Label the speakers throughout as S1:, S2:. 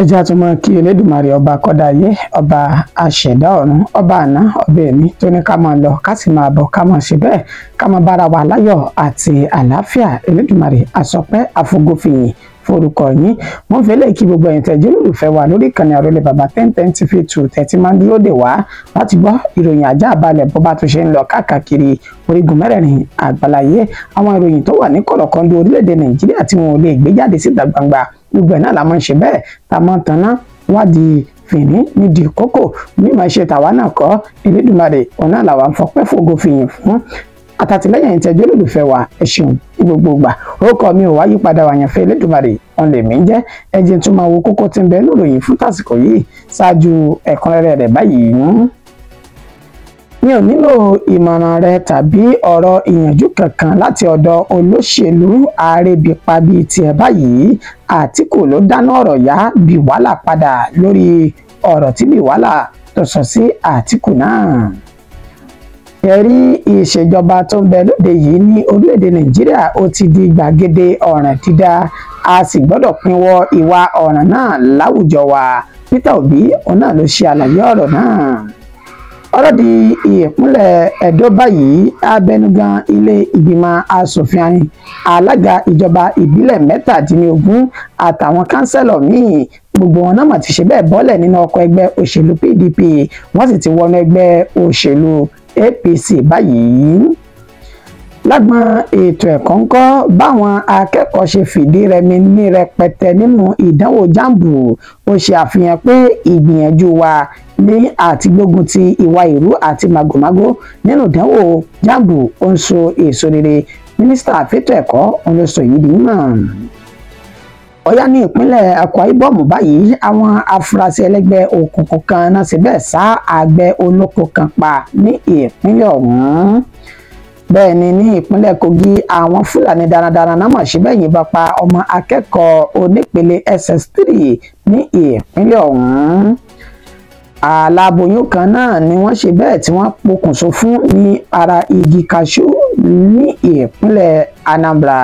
S1: ẹjẹ́ àtúmọ̀ kí Elédùmarè ọba kọ́dáyé ọba àṣẹ̀dá ọ̀run ọba àná ọba ẹ̀mí tó ní ká máa lọ ká sì máa bọ̀ ká máa ṣe bẹ́ẹ̀ ká máa bára wa láyọ̀ àti àlàáfíà. Elédùmarè àsọpẹ́ àfogófìyìn forúkọ yín. wọ́n fẹ́ lè kí gbogbo ẹ̀yin tẹ́jú olùfẹ́ wa lórí ìkànnì Àrólé Baba 1010 TV2 tẹ́tí máa ń dúró dè wá láti gbọ́ ìròyìn ajá àbálẹ̀ bó bá tó ṣe ń lọ káàkiri orígun mẹ́rẹ̀ẹ̀rin àgbáláyé. àwọn ìròyìn tó wà ní kọ̀rọ̀kọ́ndú orílẹ̀-èdè Nàìjíríà tí wọn ò lè gbé jáde síta gbangba gbogbo ẹ̀ náà la máa ń ṣe bẹ́ẹ̀ tá a máa ń tanná wádìí fìní nídìí kókò mímọ̀ ṣe tàwa náà kọ́ Elédùmarè ọ̀nà làwa ń fọpẹ́ fògo fìyìn fún àtàtìlẹ́yìn ìtẹ́jú olùfẹ́ wa ẹ ṣeun ní gbogbo ìgbà. orúkọ mi ò wá yípadà wàyànfẹ́ Elédùmarè ọ̀n lèmi jẹ́ ẹjẹ́ tún máa wo kókó tí ń bẹ níròyìn fún tàsìkò yìí ṣáájú ẹ̀kúnrẹ́rẹ́ rẹ̀ báyìí. mi ò nílò ìmọ̀ràn rẹ tàbí ọ̀rọ̀ ìyànjú kankan láti ọ̀dọ̀ olóṣèlú àrèbípa bíi tiẹ̀ báyìí. Àtíkù ló dáná ọ̀rọ̀ yá Bíwálà padà lórí ọ̀rọ̀ tí Bíwálà tó sọ sí Àtíkù náà. ẹ̀rí ìṣèjọba tó ń bẹ lóde yìí ní orílẹ̀-èdè Nàìjíríà ó ti di gbàgede ọ̀ràn dídá a sì gbọ́dọ̀ pinwọ́ ìwà ọ̀ràn náà láwùjọ wa. Peter Obi òun náà ló ṣe àlàyé ọ̀rọ̀ náà. ọ̀rọ̀ di ìpínlẹ̀ Ẹdó báyìí abẹnugan ilé ìgbìmọ̀ asòfin alága ìjọba ìbílẹ̀ 17 àtàwọn kánsẹ́lọ̀ míì gbogbo wọn náà mà ti ṣe bẹ́ẹ̀ bọ́lẹ̀ nínú ọkọ̀ ẹgbẹ́ òṣèlú PDP wọ́n sì ti wọnú ẹgbẹ́ òṣèlú APC báyìí. lágbọn ètò ẹ̀kọ́ ńkọ́ báwọn akẹ́kọ̀ọ́ ṣe fìdí rẹmi ní rẹpẹtẹ nínú ìdánwò jambu ó ṣe àfihàn pé ìgbìyànjú wa ní àtigbógun ti ìwà ìrú àti màgòmágó nínú ìdánwò jambu ó ń so èso rere. mínísítà fẹ́tò ẹ̀kọ́ òun ló sọ yìí di mímọ̀. Ọ̀yá ní ìpínlẹ̀ Akwa Ibom báyìí àwọn afurasí ẹlẹ́gbẹ́ òkùnkùn kan náà sì bẹ́ẹ̀ sá àgbẹ̀ olóko kan pa ní ìpínlẹ̀ ọ̀hún. bẹ́ẹ̀ ni ní ìpínlẹ̀ Kogi àwọn Fúlàní darandaran náà mọ̀ sí bẹ́ẹ̀ yìnbọn pa ọmọ akẹ́kọ̀ọ́ onípele SS3 ní ìpínlẹ̀ ọ̀hún. aláboyún kan náà ni wọ́n ṣe bẹ́ẹ̀ tí wọ́n pokùnso fún ní ara igi kaṣú ní ìpínlẹ̀ Anambra.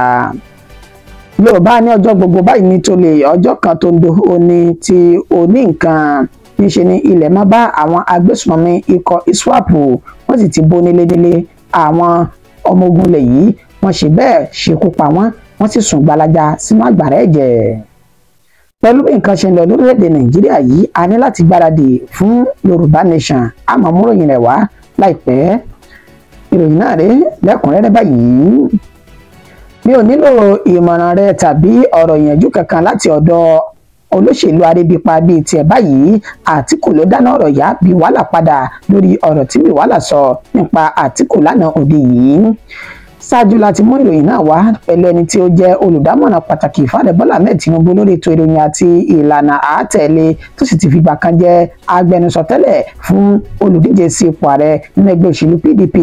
S1: Yorùbá ní ọjọ́ gbogbo báyìí ní tó lè ọjọ́ kan tó ń do oní tí oní nǹkan níṣe ní ilẹ̀ má bá àwọn agbésùnmọ̀mí ikọ̀ ISWAP wọ́n sì ti bó nílé àwọn ọmọ ogun ilẹ̀ yìí wọ́n ṣe bẹ́ẹ̀ ṣekú pa wọ́n sì sùn gbalaja sínú àgbàrá ẹ̀jẹ̀. pẹ̀lú bí nǹkan ṣe ń lọ lórílẹ̀‐èdè Nàìjíríà yìí a ní láti gbáradì fún Yorùbá Nation àmọ́ múròyìn rẹ̀ wá láìpẹ́. ìròyìn náà rèé lẹ́kùnrẹ́rẹ́ báyìí. mi ò nílò ìmọ̀ràn rẹ tàbí ọ̀rọ̀ ìyànjú kankan láti ọ̀dọ̀ olóṣèlú àrèbípa bíi tiẹ̀ báyìí. Àtíkù ló dáná ọ̀rọ̀ yá Bíwálà padà lórí ọ̀rọ̀ tí Bíwálà sọ nípa Àtíkù lánàá òde yìí. ṣáájú láti mú ìròyìn náà wá pẹ̀lú ẹni tí ó jẹ́ olùdámọ̀ràn pàtàkì fààrẹ Bọ́lá Ahmed Tinubu lórí ètò ìròyìn àti ìlànà àátẹ̀lé tó sì ti fìgbà kan jẹ́ agbẹnusọ tẹ́lẹ̀ fún olùdíje sí ipò ààrẹ nínú ẹgbẹ́ òṣèlú PDP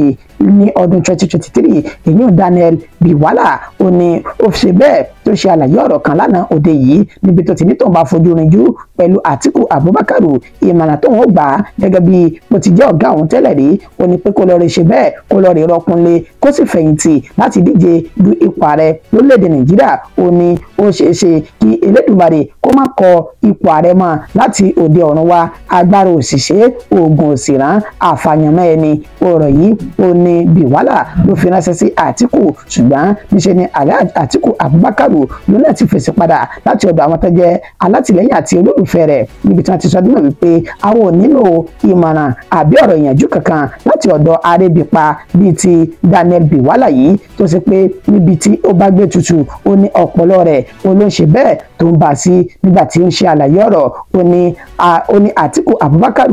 S1: ní ọdún 2023 èyí ò Daniel Bíwálà ó ní ó ṣe bẹ́ẹ̀ tó ṣe àlàyé ọ̀rọ̀ kan lánàá òde yìí níbi tó ti ní tóun bá fojú rinjú pẹ̀lú Àtíkù Abubakar ìmọ̀ràn tóun ó gbà á gẹ́gẹ́ bí bó ti jẹ́ ọ̀gá òun tẹ́lẹ̀ rí ó ní pé kó lọ rí ṣe bẹ́ẹ̀ kó lọ rí rọkúnlé kó sì fẹ̀yìntì láti díje du ipò ààrẹ lórílẹ̀‐èdè Nàìjíríà ó ní ó ṣeé ṣe kí Elédùmarè kó má kọ ipò ààrẹ mọ́ láti òde ọ̀run wá agbára òṣìṣẹ́ oògùn òṣìrán àfàyànmọ́ ẹni ọ̀rọ̀ yìí ó ní Bíwálà ló fi ránṣẹ́ sí Àtíkù ṣùgbọ́n níṣẹ́ ni Àtíkù Abubakar ló náà ti fèsì padà láti ọ̀dọ̀ àwọn tó jẹ́ alátìlẹ́yìn àti olólùfẹ́ rẹ̀ níbi tí wọ́n ti sọ dúnmọ̀ wípé àwọn ò nílò ìmọ̀ràn àbí ọ̀rọ̀ ìyànjú kankan láti ọ̀dọ̀ àrèbípa bíi ti Daniel Bíwálà yìí tó ṣe pé níbi tí ó bá gbé tutù ó ní ọpọlọ rẹ̀ ó ló ń ṣe bẹ́ẹ̀ tó ń bá sí nígbà tí ó ń ṣe àlàyé ọ̀rọ̀ ó ní Àtíkù Abubakar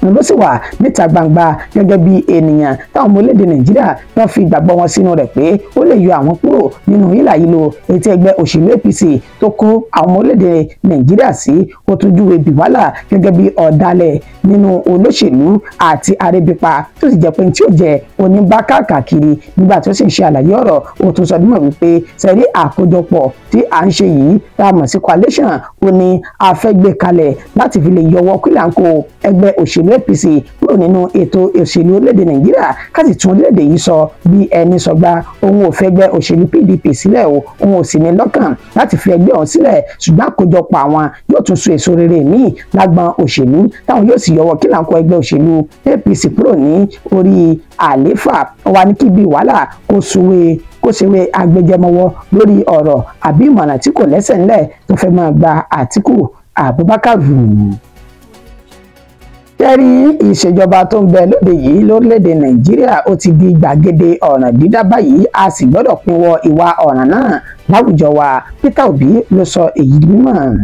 S1: ló sì wà níta gbangba gẹ́gẹ́ bí ènìyàn táwọn ọmọ orílẹ̀-èdè Nàìjíríà wọ́n fi ìgbàgbọ́ wọn sínú rẹ̀ pé ó lè yọ àwọn kúrò nínú hílàhílo etí ẹgbẹ́ òṣèlú APC tó kó àwọn ọmọ orílẹ̀-èdè Nàìjíríà sí. ó tún júwe Bíwálà gẹ́gẹ́ bí ọ̀dàlẹ̀ nínú olóṣèlú àti àrèbípa tó sì jẹ́ pé tí ó jẹ́ oníbá káàkiri nígbà tó sì ń ṣe àlàyé ọ̀rọ̀ ó tún sọ dímọ̀ wípé sẹ́rí àkójọpọ̀ tí à ń ṣe yìí tá a mọ̀ sí coalition ó ní a fẹ́ gbé kalẹ̀ láti fi lè yọwọ́ kílàńkó ẹgbẹ́ òṣèlú òṣèlú APC kúrò nínú ètò òṣèlú orílẹ̀-èdè Nàìjíríà káti tún orílẹ̀-èdè yìí sọ bí ẹni sọgbà. Òun ò fẹ́ ẹgbẹ́ òṣèlú PDP sílẹ̀ o, òun ò sì ní lọ́kàn láti fi ẹgbẹ́ ọ̀hún sílẹ̀, ṣùgbọ́n àkójọpọ̀ àwọn yóò tún so èso rere míì lágbọn òṣèlú táwọn yóò sì yọwọ́ kí láǹkó ẹgbẹ́ òṣèlú APC kúrò ní orí àlééfà. Wọ́n wá ní kí bí wàhálà kó ṣèwé agbẹjẹmọwọ́ lórí ọ̀rọ̀ àbí ìmọ̀ràn tí kò lẹ́sẹ̀ ńlẹ̀ tó fẹ́ máa gba Àtíkù Abubakar. Kẹ́rí ìṣèjọba tó ń bẹ lóde yìí lórílẹ̀‐èdè Nàìjíríà ó ti di gbàgede ọ̀ràn dídá báyìí, a sì gbọ́dọ̀ pinwọ́ ìwà ọ̀ràn náà láwùjọ wa. Peter Obi ló sọ èyí mímọ̀.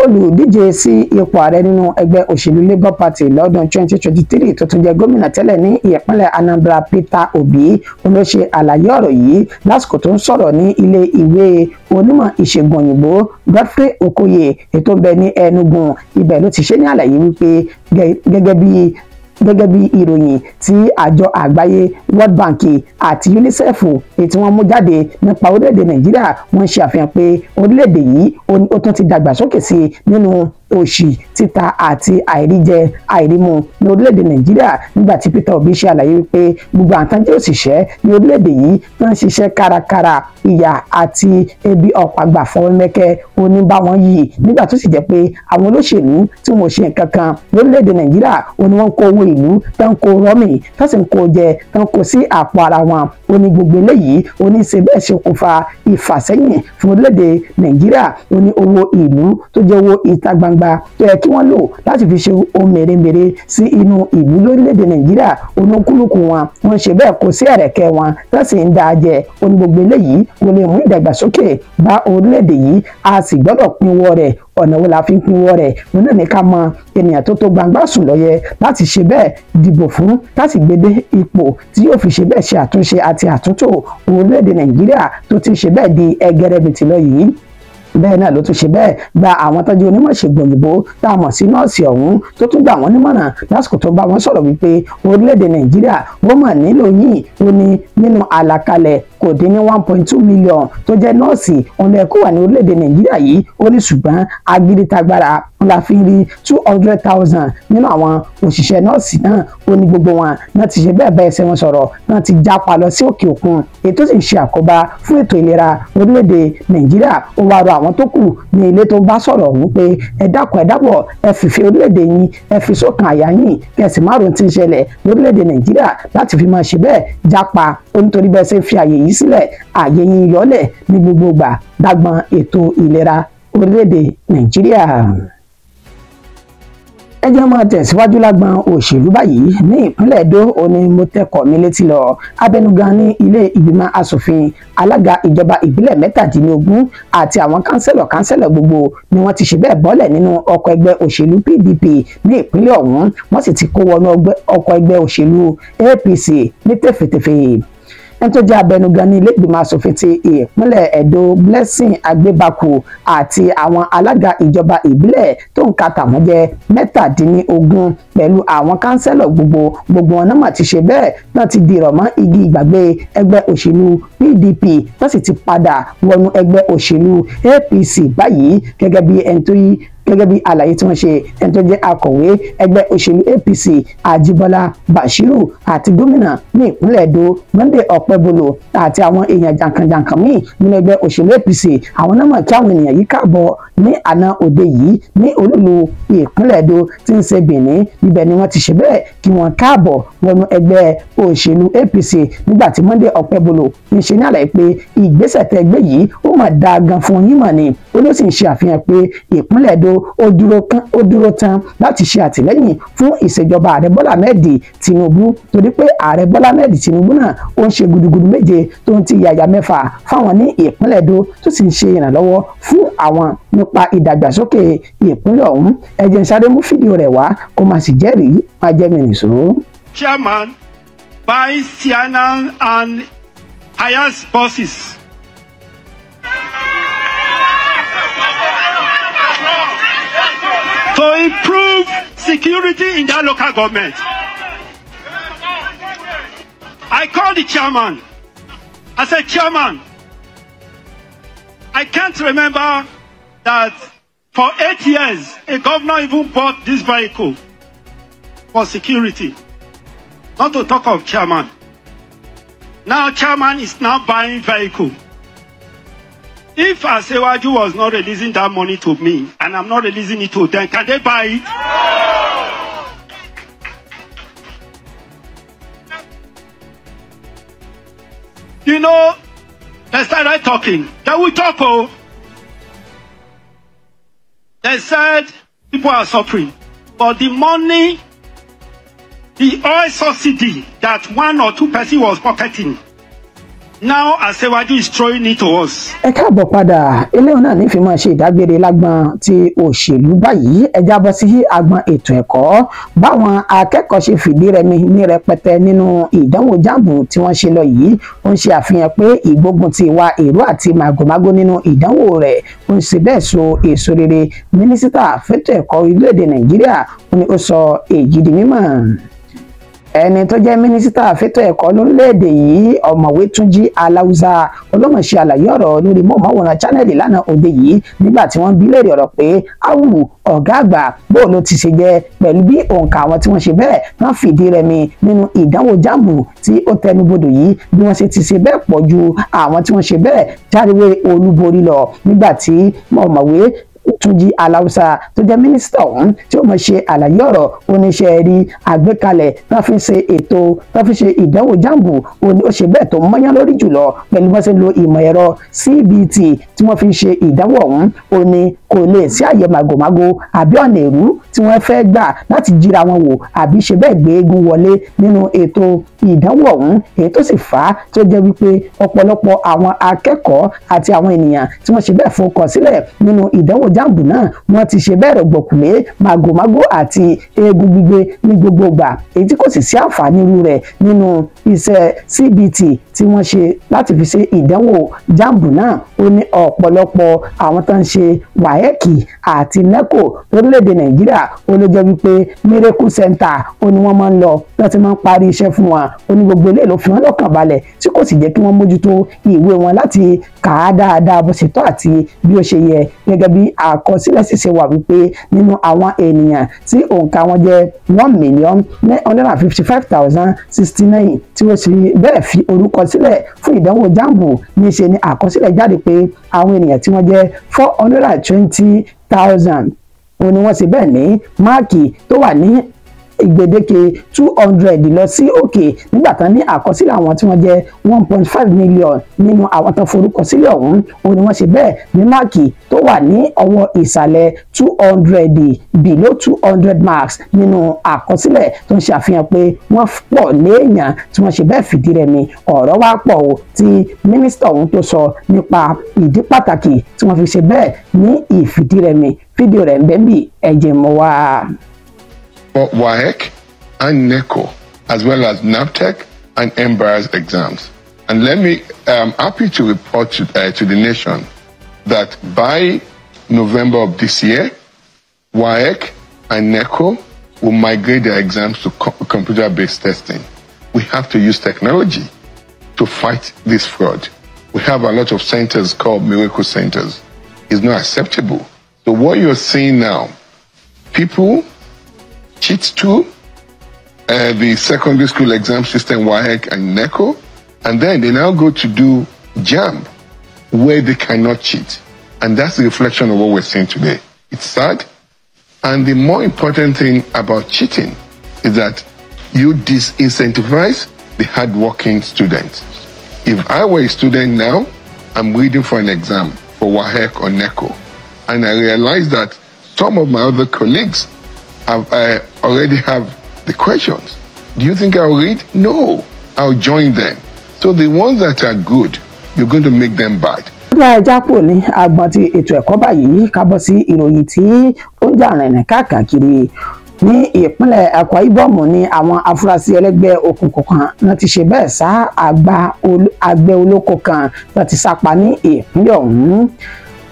S1: Olùdíje sí ipò ààrẹ nínú ẹgbẹ́ òṣèlú Labour Party lọ́dún 2023 tó tún jẹ́ gómìnà tẹ́lẹ̀ ní ìpínlẹ̀ Anambra Peter Obi ló ṣe àlàyé ọ̀rọ̀ yìí lásìkò tó ń sọ̀rọ̀ ní ilé ìwé onímọ̀ ìṣègùn òyìnbó Godfrey Okoye ètò ń bẹ ní Enugu. Ibẹ̀ ló ti ṣe ní àlàyé wípé gẹ́gẹ́ bí ìròyìn tí àjọ àgbáyé World Bank àti UNICEF èyí tí wọ́n mú jáde nípa orílẹ̀-èdè Nàìjíríà, wọ́n ṣe àfihàn pé orílẹ̀-èdè yìí ó tún ti dàgbàsókè sí nínú òṣì títa àti àìríjẹ àìrímu ní orílẹ̀-èdè Nàìjíríà. Nígbà tí Peter Obi ṣe àlàyé wípé gbogbo àwọn tó jẹ́ òṣìṣẹ́ ní orílẹ̀-èdè yìí tó ń ṣiṣẹ́ kárakára, ìyà àti ebi ọ̀pàgbà fọwọ́mẹ́kẹ́ oníbà wọn yìí, nígbà tó sì jẹ́ pé àwọn olóṣèlú tí wọn ò ṣe nǹkan kan lórílẹ̀-èdè Nàìjíríà ó ní wọ́n ń kó owó ìlú tó ń kó rọ́mì tó sì ń kó jẹ tó ń kó sí àpò ara wọn. Ó ní gbogbo eléyìí ó ní ṣe bẹ́ẹ̀ ṣe okùnfà ìfàsẹ́yìn fún orílẹ̀-èdè Nàìjíríà. Ó ní owó ìlú tó jẹ́ owó ìta gbangba tó yẹ kí wọ́n lò láti fi ṣe ohun mèremère sí inú ìlú lórílẹ̀‐èdè Nàìjíríà, onúkúlùkù wọn wọ́n ṣe bẹ́ẹ̀ kó sí ẹ̀rẹ̀kẹ́ wọn tó sì ń dáa jẹ. Ó ní gbogbo eléyìí ó lè mú ìdàgbàsókè bá orílẹ̀‐èdè yìí, a sì gbọ́dọ̀ pinwọ́ rẹ̀. Ọ̀nà wo la fi ń pinwọ́ rẹ̀? Òun náà ní ká mọ ènìyàn tó gbangba sùn lọ́yẹ láti ṣe bẹ́ẹ̀ dìbò fún, láti gbédé ipò tí yóò fi ṣe bẹ́ẹ̀ ṣe àtúnṣe àti àtúntò orílẹ̀‐èdè Nàìjíríà tó ti ṣe bẹ́ẹ̀ di ẹgẹrẹmìtì lọ yìí. Bẹ́ẹ̀ náà ló tún ṣe bẹ́ẹ̀ gba àwọn tọ́jú onímọ̀ ìṣègùn òyìnbó tá a mọ̀ sí nọ́ọ̀sì ọ̀hún tó tún gbà wọ́n nímọ̀ràn lásìkò tó bá wọn sọ̀rọ̀ wípé orílẹ̀-èdè Nàìjíríà wọ́n mà nílò yìí. Ó ní nínú àlàkalẹ̀ kò dín ní 1.2 million tó jẹ́ nọ́ọ̀sì òun lè kó wà ní orílẹ̀-èdè Nàìjíríà yìí. Ó ní ṣùgbọ́n agídítagbára la fi rí 200,000 nínú àwọn òṣìṣẹ́ nọ́ọ̀sì náà. Ó ní gbogbo wọn náà ti ṣe bẹ́ẹ̀ bẹ́ẹ̀ ṣe wọn sọ̀rọ̀ náà ti jápa lọ sí òkè òkun, ètò sì ń ṣe àkóbá fún ètò ìlera orílẹ̀-èdè Nàìjíríà. Ó wá rọ àwọn tó kù ní ilé tó bá sọ̀rọ̀ wípé ẹ dákun ẹ dábọ̀ ẹ fìfẹ́ orílẹ̀-èdè yín ẹ fi sọ́kàn àyà yín kẹsì márùn tí ń ṣẹlẹ̀ lórílẹ̀-èdè Nàìjíríà láti fi máa ṣe bẹ́ẹ̀ jápa. Ó nítorí bẹ́ẹ̀ ṣe fi àyè yìí sílẹ̀, àyè yín yọlẹ̀ ní gbogbo ìgbà dágbọn ètò ìlera orílẹ̀-èdè Nàìjíríà. Ẹ jẹ́ máa tẹ̀síwájú lágbọn òṣèlú báyìí. Ní ìpínlẹ̀ Èdó òní mo tẹkọ̀ mi létí lọ. Abẹnugan ní ilé ìgbìmọ̀ asòfin, alága ìjọba ìbílẹ̀ 17 àti àwọn kánsẹ́lọ̀ gbogbo ni wọ́n ti ṣe bẹ́ẹ̀ bọ́lẹ̀ nínú ọkọ̀ ẹgbẹ́ òṣèlú PDP ní ìpínlẹ̀ ọ̀hún. Wọ́n sì ti kó wọnú ọkọ̀ ẹgbẹ́ òṣèlú APC ní tẹ̀fẹ̀tẹ̀fẹ̀. ẹni tó jẹ́ abẹnugan ní ilé ìgbìmọ̀ asòfin ti ìpínlẹ̀ Ẹdó Blessing Agbébaku àti àwọn alága ìjọba ìbílẹ̀ tó ń ka tàwọn jẹ́ 17 pẹ̀lú àwọn kánsẹ́lọ̀ gbogbo wọn náà mà ti ṣe bẹ́ẹ̀ náà ti dìrọ̀ mọ́ igi ìgbàgbé ẹgbẹ́ òṣèlú PDP tó sì ti padà wọnú ẹgbẹ́ òṣèlú APC báyìí gẹ́gẹ́ bí àlàyé tí wọ́n ṣe. ẹni tó jẹ́ akọ̀wé ẹgbẹ́ òṣèlú APC Ajíbọ́lá Bashiru àti gómìnà ní ìpínlẹ̀ Ẹdó Monday Ọ̀pẹ́bọlò àti àwọn èèyàn jàǹkànjàǹkàn míì nínú ẹgbẹ́ òṣèlú APC àwọn náà mọ̀ kí àwọn ènìyàn yìí káàbọ̀ ní àná òde yìí ní olúlu ìpínlẹ̀ Ẹdó tí ń ṣe Benin. Ibẹ̀ ni wọ́n ti ṣe bẹ́ẹ̀ kí wọ́n káàbọ̀ wọnú ẹgbẹ́ òṣèlú APC nígbà tí Monday Ọ̀pẹ́bọlò ń ṣe ní àlàyé pé ìgbésẹ̀ tẹ́ gbé yìí ó mà dáa gan fún yín mà ní. ó ló sì ń ṣe àfihàn pé ìpínlẹ̀ Ẹdó ó dúró tán láti ṣe àtìlẹ́yìn fún ìṣèjọba ààrẹ Bọ́lá Ahmed Tinubu torí pé ààrẹ Bọ́lá Ahmed Tinubu náà ó ń ṣe gudugudu méje tó ń ti yàyà mẹ́fà fáwọn ní ìpínlẹ̀ Ẹdó tó sì ń ṣe ìrànlọ́wọ́ fún àwọn nípa ìdàgbàsókè ìpínlẹ̀ ọ̀hún. ẹ jẹ́ n sáré mú fídíò rẹ̀ wá kó má sì jẹ́rìí má jẹ́ mi nìṣó.
S2: Chairman buys Sienna and hires buses. To improve security in that local government. I called the chairman. I said, Chairman, I can't remember that for 8 years a governor even bought this vehicle. for security. Not to talk of chairman. Now chairman is now buying vehicle. If Asewaju was not releasing that money to me, and I'm not releasing it to them, can they buy it? You know, they started talking. They will talk, oh. They said people are suffering. But the money, the oil subsidy that 1 or 2 persons was pocketing, now Asewaju is throwing it to us.
S1: Ẹ káàbọ̀ padà eléyìí náà ní fi máa ṣe ìdágbére lágbọn ti òṣèlú báyìí ẹ jábọ́ sí agbọn ètò ẹ̀kọ́ báwọn akẹ́kọ̀ọ́ ṣe fìdí rẹmi ní rẹpẹtẹ nínú ìdánwò jáàmù tí wọ́n ṣe lọ yìí ó ń ṣe àfihàn pé ìgbógun ti ìwà èrú àti màgòmágó nínú ìdánwò rẹ̀ ó ń ṣe bẹ́ẹ̀ so èso rere mínísítà fẹ́tọ̀ ẹ̀kọ́ orílẹ̀-èdè Nàìjíríà ó ní ó sọ èyí di mímọ̀. Ẹni tó jẹ́ mínísítà fẹ́tọ̀ ẹ̀kọ́ lórílẹ̀‐èdè yìí ọ̀mọ̀wé Túnjí Aláùsá olómọ̀ṣẹ́ àlàyé ọ̀rọ̀ lórí mọ̀ọ́mọ̀wòrán channel lánàá òde yìí nígbà tí wọ́n bi léèrè ọ̀rọ̀ pé áwù ọ̀gá àgbà bóò ló ti ṣe jẹ́ pẹ̀lú bí òǹkà àwọn tí wọ́n ṣe bẹ́ẹ̀ wọ́n fìdí rẹmi nínú ìdánwò jáàmù tí ó tẹnubodò yìí bí wọ́n ṣe ti ṣe bẹ́ẹ̀ pọ̀ ju àwọn tí wọ́n ṣe bẹ́ẹ̀ jáwé olúborí lọ nígbà tí ọ̀mọ̀wé Túnjí Aláùsá tó jẹ́ mínísítà ọ̀hún tí ó mọ̀ ṣe àlàyé ọ̀rọ̀ oníṣẹ́ rí àgbékalẹ̀ tó fi ṣe ètò tó fi ṣe ìdánwò jáàmù ó ṣe bẹ́ẹ̀ tó mọ́yán lórí jùlọ pẹ̀lú bó ṣe lo ìmọ̀ ẹ̀rọ CBT tí wọ́n fi ṣe ìdánwò ọ̀hún ó ní kò lè sí àyè màgòmágó àbí ọ̀nà èrú tí wọ́n fẹ́ gbà láti jíra wọn wò àbí ṣe bẹ́ẹ̀ gbé eégún wọlé nínú ètò ìdánwò ọ̀hún èyí tó sì fà á tó jẹ́ wípé ọ̀pọ̀lọpọ̀ àwọn akẹ́kọ̀ọ́ àti àwọn ènìyàn tí wọ́n ṣe bẹ́ẹ̀ fọkàn sílẹ̀ nínú ìdánwò jáàmù náà wọ́n ti ṣe bẹ́ẹ̀ rọ̀gbọ̀kùlé màgòmágó àti eégún gbígbé ní gbogbo ìgbà èyí tí kò sì sí àǹfààní irú rẹ̀ nínú iṣẹ́ CBT tí wọ́n ṣe láti fi ṣe ìdánwò jáàmù náà ó ní ọ̀pọ̀lọpọ̀ àwọn tó ń ṣe WAEC àti NECO lórílẹ̀‐èdè Nàìjíríà ó ló jẹ́ wípé Miracle Center ó ní wọ́n máa ń lọ láti máa ń parí iṣẹ́ fún wọn ó ní gbogbo eléyìí ló fi wọ́n lọ́kàn balẹ̀ tí kò sì jẹ́ kí wọ́n mójútó ìwé wọn láti kà á dáadáa bó ṣe tọ́ àti bí ó ṣe yẹ gẹ́gẹ́ bí àkọsílẹ̀ sì ṣe wà wípé nínú àwọn ènìyàn tí òǹkà wọn jẹ́ 1,955,069 tí ó sì bẹ́ẹ̀ fi orúkọ sílẹ̀ fún ìdánwò jáàmù níṣe ni àkọsílẹ̀ jáde pé àwọn ènìyàn tí wọ́n jẹ́ 420,000 ó ní wọ́n sì bẹ́ẹ̀ ní máàkì tó wà ní ìgbèdéke 200 lọ sí òkè nígbà tán ní àkọsílẹ̀ àwọn tí wọ́n jẹ́ 1.5 million nínú àwọn tó forúkọ sílẹ̀ ọ̀hún ó ní wọ́n ṣe bẹ́ẹ̀ ní máàkì tó wà ní ọwọ́ ìsàlẹ̀ 200 below 200 marks nínú àkọsílẹ̀ tó ń ṣe àfihàn pé wọ́n pọ̀ léèyàn tí wọ́n ṣe bẹ́ẹ̀ fìdí rẹmi ọ̀rọ̀ wá pọ̀ o tí mínísítà ọ̀hún tó sọ nípa ìdí pàtàkì tí wọ́n fi ṣe bẹ́ẹ̀ ní ìfìdí rẹmi fídíò rẹ̀ ń bẹ bí ẹ̀jẹ̀ mọ́ wá.
S3: For WAEC and NECO, as well as NABTEC and MBARS exams. And let me, I'm happy to report to the nation that by November of this year, WAEC and NECO will migrate their exams to computer-based testing. We have to use technology to fight this fraud. We have a lot of centers called Miracle Centers. It's not acceptable. So what you're seeing now, people cheat to the secondary school exam system, WAEC and NECO, and then they now go to do JAMB, where they cannot cheat. And that's the reflection of what we're seeing today. It's sad. And the more important thing about cheating is that you disincentivize the hardworking students. If I were a student now, I'm reading for an exam for WAEC or NECO, and I realize that some of my other colleagues already have the questions. Do you think I'll read? No, I'll join them. So the ones that are good, you're going to make them bad.
S1: Bí ajá pò ní agbọn ti ètò ẹ̀kọ́ báyìí kábọ̀ sí ìròyìn tí ó ń jà rìnrìn káàkiri ní ìpínlẹ̀ Akwa Ibom ní àwọn afurasí ẹlẹ́gbẹ́ òkùnkùn kan náà ti ṣe bẹ́ẹ̀ sá àgbẹ̀ olóko kan láti sápa ní ìpínlẹ̀ ọ̀hún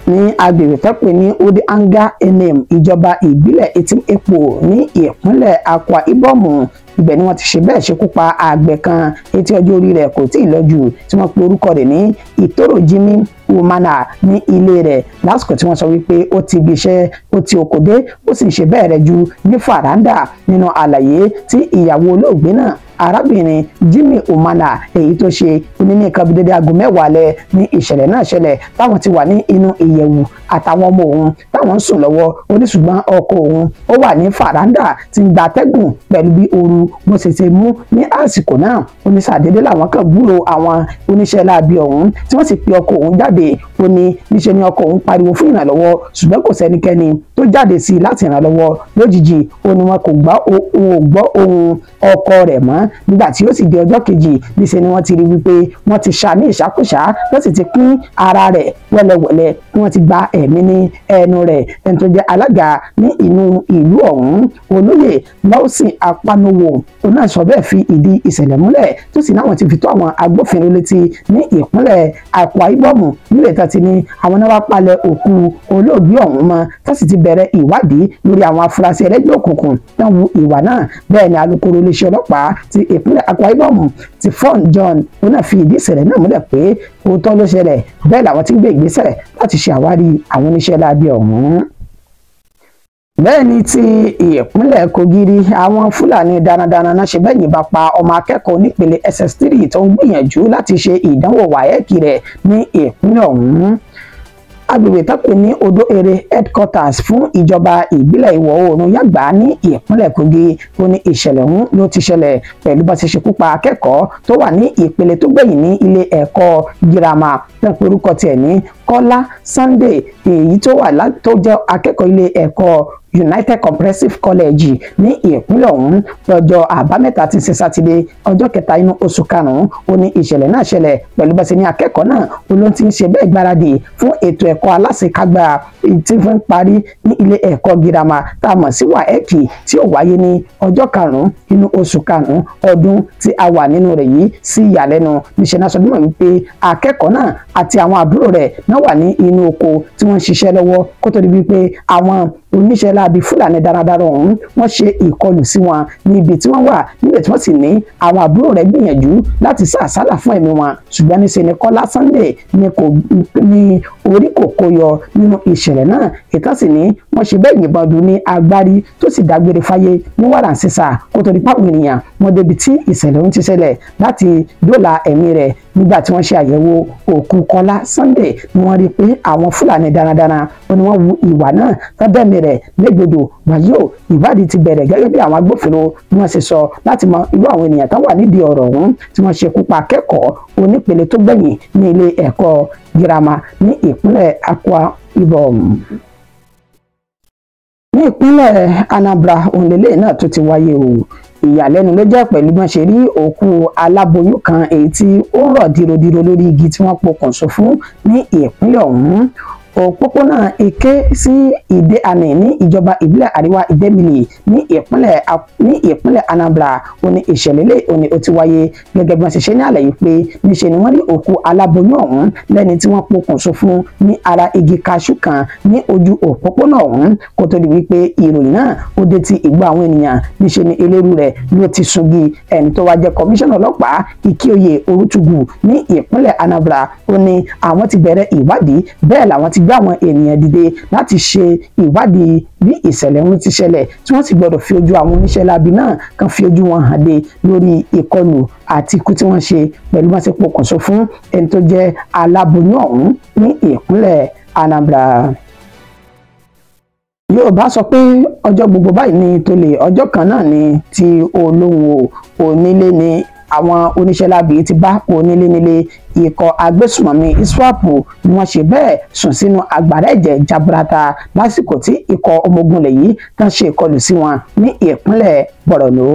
S1: ní agbègbè tẹ́pẹ́ ní Odianga Enem ìjọba ìbílẹ̀ Etim Ekpo ní ìpínlẹ̀ Akwa Ibom ibẹ̀ ni wọ́n ti ṣe bẹ́ẹ̀ ṣekú pa àgbẹ̀ kan etí ọjọ́ orí rẹ̀ kò tí ì lọ jù tí wọ́n pe orúkọ rẹ̀ ní Itoro Jimmy Umana ní ilé rẹ̀ lásìkò tí wọ́n sọ wípé ó ti ibi iṣẹ́ ó ti oko dé ó sì ṣe bẹ́ẹ̀ rẹ̀ ju ní fàràǹdà nínú àlàyé tí ìyàwó olóògbé náà arábìnrin Jimmy Umana èyí tó ṣe ní nǹkan bí dédé aago 10 alẹ́ ní ìṣẹ̀lẹ̀ náà ṣẹlẹ̀ táwọn ti wà ní inú ìyẹ̀wù àtàwọn ọmọ òun táwọn ń sùn lọ́wọ́ oníṣùgbọ́n ọkọ òun ó wà ní fàràǹdà tí ń gba atẹ́gùn pẹ̀lú bí ooru bó ṣe ṣe mú ní àsìkò náà oníṣàdédé làwọn kan gbúrò àwọn oníṣẹ́ láabi ọ̀hún tí wọ́n sì pe ọkọ òun jáde ó ní níṣẹ́ ni ọkọ òun pariwo fún ìrànlọ́wọ́ ṣùgbọ́n kò sẹ́nikẹ́ni tó jáde sí i láti ìrànlọ́wọ́ lójijì ó ní wọn kò gbọ́ ohùn ọkọ rẹ̀ mọ́ nígbà tí ó sì di ọjọ́ kejì níṣẹ́ ni wọ́n ti rí wípé wọ́n ti ṣá ní ìṣàkóṣá wọ́n sì ti pín ara rẹ̀ wẹ́lẹ́wẹ́lẹ́ wọ́n ti gba ẹ̀mí ní ẹnu rẹ̀ ẹni tó jẹ́ alága ní inú ìlú ọ̀hún olóyè Lawson Apanowo òun náà sọ bẹ́ẹ̀ fi ìdí ìṣẹ̀lẹ̀ múlẹ̀ tó sì náà wọ́n ti fi tó àwọn agbófinró létí ní ìpínlẹ̀ Akwa Ibom nílẹ̀ tó ti ní àwọn náà wá palẹ̀ òkú olóògbé ọ̀hún mọ́ tó sì ti bẹ̀rẹ̀ ìwádìí lórí àwọn afurasí ẹlẹ́gbẹ́ òkùnkùn náà wu ìwà náà bẹ́ẹ̀ ni alukoro iléeṣẹ́ ọlọ́pàá ti ìpínlẹ̀ Akwa Ibom ti Fon John òun náà fi ìdí ìṣẹ̀lẹ̀ náà múlẹ̀ pé òótọ́ ló ṣẹlẹ̀ bẹ́ẹ̀ làwọn ti gbé ìgbésẹ̀ láti ṣe àwárí àwọn oníṣẹ́ láabi ọ̀hún. bẹ́ẹ̀ ni ti ìpínlẹ̀ Kogiri àwọn Fúlàní darandaran náà ṣe bẹ́ẹ̀ yìnbọn pa ọmọ akẹ́kọ̀ọ́ nípele SS3 tó ń gbìyànjú láti ṣe ìdánwò WAEC rẹ̀ ní ìpínlẹ̀ ọ̀hún. agbègbè tọ́pẹ́ ní Odò Ere headquarters fún ìjọba ìbílẹ̀ ìwọ̀ oòrùn Yàgbá ní ìpínlẹ̀ Kogi ó ní ìṣẹ̀lẹ̀ ọ̀hún ló ti ṣẹlẹ̀ pẹ̀lú bá ti ṣekú pa akẹ́kọ̀ọ́ tó wà ní ìpele tó gbẹ̀yìn ní ilé ẹ̀kọ́ girama tó ń pe orúkọ tiẹ̀ ní Kọ́lá Sunday èyí tó jẹ́ akẹ́kọ̀ọ́ ilé ẹ̀kọ́ United Comprehensive College ní ìpínlẹ̀ ọ̀hún lọ́jọ́ àbámẹ́ta tí ń ṣe sátidé ọjọ́ kẹta inú oṣù karùn-ún ó ní ìṣẹ̀lẹ̀ náà ṣẹlẹ̀ pẹ̀lú bá ṣe ní akẹ́kọ̀ọ́ náà ó ló ti ń ṣe bẹ́ẹ̀ gbáradì fún ètò ẹ̀kọ́ aláṣekágbá tí fún parí ní ilé ẹ̀kọ́ girama tá a mọ̀ sí WAEC tí ó wáyé ní ọjọ́ karùn-ún inú oṣù karùn-ún ọdún tí a wà nínú rẹ̀ yìí sí ìyàlẹ́nu níṣẹ́ náà sọdún mọ̀ wípé akẹ́kọ̀ọ́ náà àti àwọn àbúrò rẹ̀ náà wà ní inú oko tí wọ́n ń ṣiṣẹ́ lọ́wọ́ kó tó di wípé àwọn oníṣẹ́ láabi Fúlàní darandaran ọ̀hún wọ́n ṣe ìkọlù sí wọn níbi tí wọ́n wà níbẹ̀ tí wọ́n sì ní àwọn àbúrò rẹ̀ gbìyànjú láti sá àsálà fún ẹ̀mí wọn ṣùgbọ́n níṣẹ́ ni Kọ́lá Sunday ní orí kò kó yọ nínú ìṣẹ̀lẹ̀ náà ìtàn sì ní wọ́n ṣe bẹ́ẹ̀ yìnbọn dùn ní agbárí tó sì dágbére fáyé ní wàràǹsísà kó tó di páwọn ènìyàn wọn débi tí ìṣẹ̀lẹ̀ ọ̀hún ti ṣẹlẹ̀ láti dóòlà ẹ̀mí rẹ̀ nígbà tí wọ́n ṣe àyẹ̀wò òkú Kọ́lá Sunday ni wọ́n rí pé àwọn Fúlàní darandaran ó ní wọ́n wu ìwà náà tábẹ́ẹ̀mí rẹ̀ légbodò wàyó ìwádìí ti bẹ̀rẹ̀ gẹ́gẹ́ bí àwọn agbófinró ni wọ́n ṣe sọ láti mọ irú àwọn ènìyàn tó wà nídìí ọ̀rọ̀ ọ̀hún tí wọ́n ṣekú pa akẹ́kọ̀ọ́ onípele tó gbẹ̀yìn ní ilé ẹ̀kọ́ girama ní ìpínlẹ̀ Akwa Ibom. ní ìpínlẹ̀ Anambra òǹlẹ̀lẹ̀ náà tó ti wáyé o ìyàlẹ́nu ló jẹ́ pẹ̀lú bí wọ́n ṣe rí òkú aláboyún kan èyí tí ó rọ̀ dìrodìro lórí igi tí wọ́n pokùnso fún ní ìpínlẹ̀ ọ̀hún òpópónà Eke sí Ìdè Àní ní ìjọba ìbílẹ̀ Àríwá Ìdẹ́mìlì ní ìpínlẹ̀ Anambra ó ní ìṣẹ̀lẹ̀ lè ó ní ó ti wáyé gẹ́gẹ́ bí wọ́n ṣe ṣe ní àlàyé pé níṣe ni wọ́n rí òkú aláboyún ọ̀hún lẹ́ni tí wọ́n pokùnso fún ní ara igi kaṣú kan ní ojú òpópónà ọ̀hún kó tó di wípé ìròyìn náà ó dé ti ìgbọ́ àwọn ènìyàn níṣe ni eléru rẹ̀ ló ti sungi ẹni tó wá jẹ́ kọmíṣánná ọlọ́pàá Ìkíoyè Orútùgù ní ìpínlẹ̀ Anambra ó ní àwọn ti bẹ̀rẹ̀ ìwádìí bẹ́ẹ̀ làwọn ti gbé àwọn ènìyàn dìde láti ṣe ìwádìí bí ìṣẹ̀lẹ̀ ọ̀hún ti ṣẹlẹ̀ tí wọ́n sì gbọ́dọ̀ fi ojú àwọn oníṣẹ́ láabi náà kan fi ojú wọn hàn dé lórí ìkọlù àti ikú tí wọ́n ṣe pẹ̀lú bá ṣe pokùnso fún ẹni tó jẹ́ aláboyún ọ̀hún ní ìpínlẹ̀ Anambra. Yorùbá sọ pé ọjọ́ gbogbo báyìí ni tolè ọjọ́ kan náà ni ti olóhùn onílé ni àwọn oníṣẹ́ láabi ti bá onílé nílé ikọ̀ agbésùmọ̀mí ISWAP ni wọ́n ṣe bẹ́ẹ̀ sùn sínú àgbàrá ẹ̀jẹ̀ jaburata lásìkò tí ikọ̀ ọmọ ogun ilẹ̀ yìí tán ṣe ìkọlù sí wọn ní ìpínlẹ̀ Borno.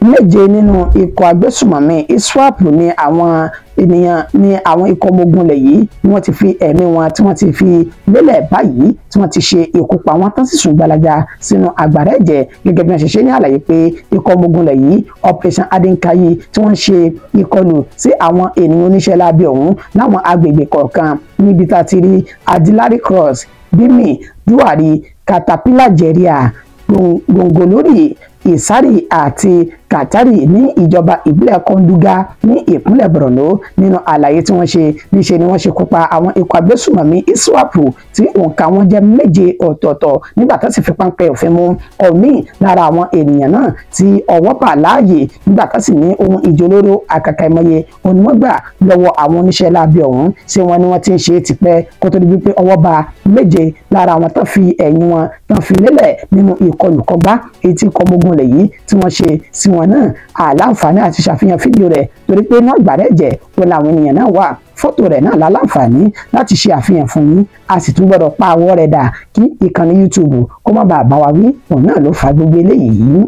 S1: 7 nínú ikọ̀ agbésùmọ̀mí ISWAP ní àwọn ènìyàn ní àwọn ikọ̀ ọmọ ogun ilẹ̀ yìí ni wọ́n ti fi ẹ̀mí wọn tí wọ́n ti fi lélẹ̀ báyìí tí wọ́n ti ṣe ikú pa wọ́n tán sì sùn gbalaja sínú àgbàrá ẹ̀jẹ̀ gẹ́gẹ́ bí wọ́n ṣe ṣe ní àlàyé pé ikọ̀ ọmọ ogun ilẹ̀ yìí Operation Adinkayi tí wọ́n ṣe ìkọlù sí àwọn ènìyàn oníṣẹ́ láabi ọ̀hún láwọn agbègbè kọ̀ọ̀kan níbi tá a ti rí Adilari Cross, Bimi, Duwari, Caterpillar Jeria, Gongolori, Isari àti Katari ní ìjọba ìbílẹ̀ Konduga ní ìpínlẹ̀ Borno. Nínú àlàyé tí wọ́n ṣe níṣe ni wọ́n ṣe kópa àwọn ikọ̀ agbésùmọ̀mí ISWAP tí òǹkà wọn jẹ́ 7 ọ̀tọ̀ọ̀tọ̀ nígbà tó sì fi páńpẹ́ òfin mú ọ̀mí lára àwọn ènìyàn náà tí ọwọ́ bà láàyè nígbà tó sì ní ohun ìjà olóró àkàkà ìmọye onímọ̀gbà lọ́wọ́ àwọn oníṣẹ́ láabi ọ̀hún ṣé wọn ni wọ́n ti ń ṣe tipẹ́ kó tó di wípé ọwọ́ bà 7 lára àwọn tó fi ẹ̀yìn wọn tán fi lélẹ̀ nínú ìkọlùkọgbá èyí tí ikọ̀ ọmọ ogun ilẹ̀ yìí tí wọ́n ṣe sí wọn náà àláǹfààní àti ṣàfihàn fídíò rẹ̀ torí pé náà gbàrẹ́ jẹ́ wọn làwọn ènìyàn náà wà fọ́tò rẹ̀ náà láǹfààní láti ṣe àfihàn fún yín a sì tún gbọ́dọ̀ pa àwọ̀ rẹ̀ dà kí ìkànnì YouTube kó má bàa bá wa wí òun náà ló fa gbogbo eléyìí.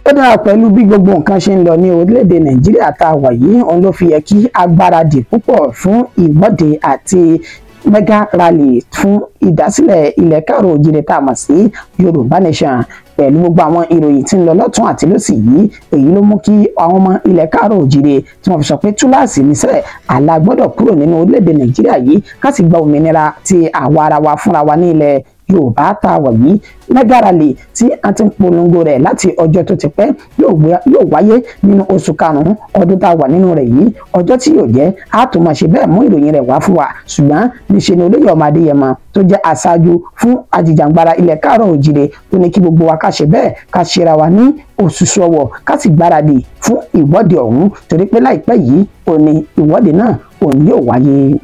S1: Ó dára pẹ̀lú bí gbogbo nǹkan ṣe ń lọ ní orílẹ̀-èdè Nàìjíríà tá a wà yìí òun ló fi yẹ kí agbáradì púpọ̀ fún ìwọ́de àti mega rally fún ìdásílẹ̀ ilẹ̀ káàrọ̀-oòjíire tá a mọ̀ sí Yorùbá Nation pẹ̀lú gbogbo àwọn ìròyìn tí ń lọ lọ́tún àti lósì yìí èyí ló mú kí àwọn ọmọ ilẹ̀ káàrọ̀-oòjíire tí wọ́n fi sọ pé túláàsì níṣẹ́ àlà gbọ́dọ̀ kúrò nínú orílẹ̀-èdè Nàìjíríà yìí ká sì gba òmìnira ti àwa ara wa fúnra wa ní ilẹ̀ Yorùbá tá a wà yìí. Mega rally tí a ti ń polongo rẹ̀ láti ọjọ́ tó ti pẹ́ yóò wáyé nínú oṣù karùn-ún ọdún tá a wà nínú rẹ̀ yìí ọjọ́ tí yóò jẹ́ a tún máa ṣe bẹ́ẹ̀ mú ìròyìn rẹ̀ wá fún wa ṣùgbọ́n níṣe ni Olóyè Ọmọ Adéyẹmọ tó jẹ́ aṣáájú fún ajìjàǹgbara ilẹ̀ káàrọ̀-oòjíire tó ní kí gbogbo wa ká ṣe bẹ́ẹ̀ ká ṣera wa ní òṣùṣù ọwọ̀ ká sì gbáradì fún ìwọ́de ọ̀hún torí pé láìpẹ́ yìí òní ìwọ́de náà òní yóò wáyé.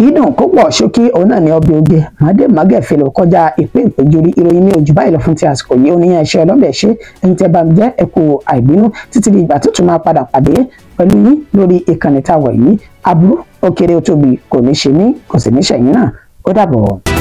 S1: Ìdùn kó pọ̀ ṣókí òun náà ní ọbẹ̀ oge màdé màgẹ̀fẹ̀ ló kọjá ìpín ìpéjúrí ìròyìn ní ojú báyìí lọ fún ti àsìkò yìí oníyàn iṣẹ́ ọlọ́bẹ̀ ṣe ẹ̀yin tẹ́ bá mi jẹ́ ẹ̀kọ́ àìbínú títí di ìgbà tó tún máa padà pàdé pẹ̀lú yín lórí ìkànnì táwọ̀ yìí aburú ó kéré ó tóbi kò ní ṣe mí kò sì ní ṣẹ̀yìn náà ó dàbọ̀.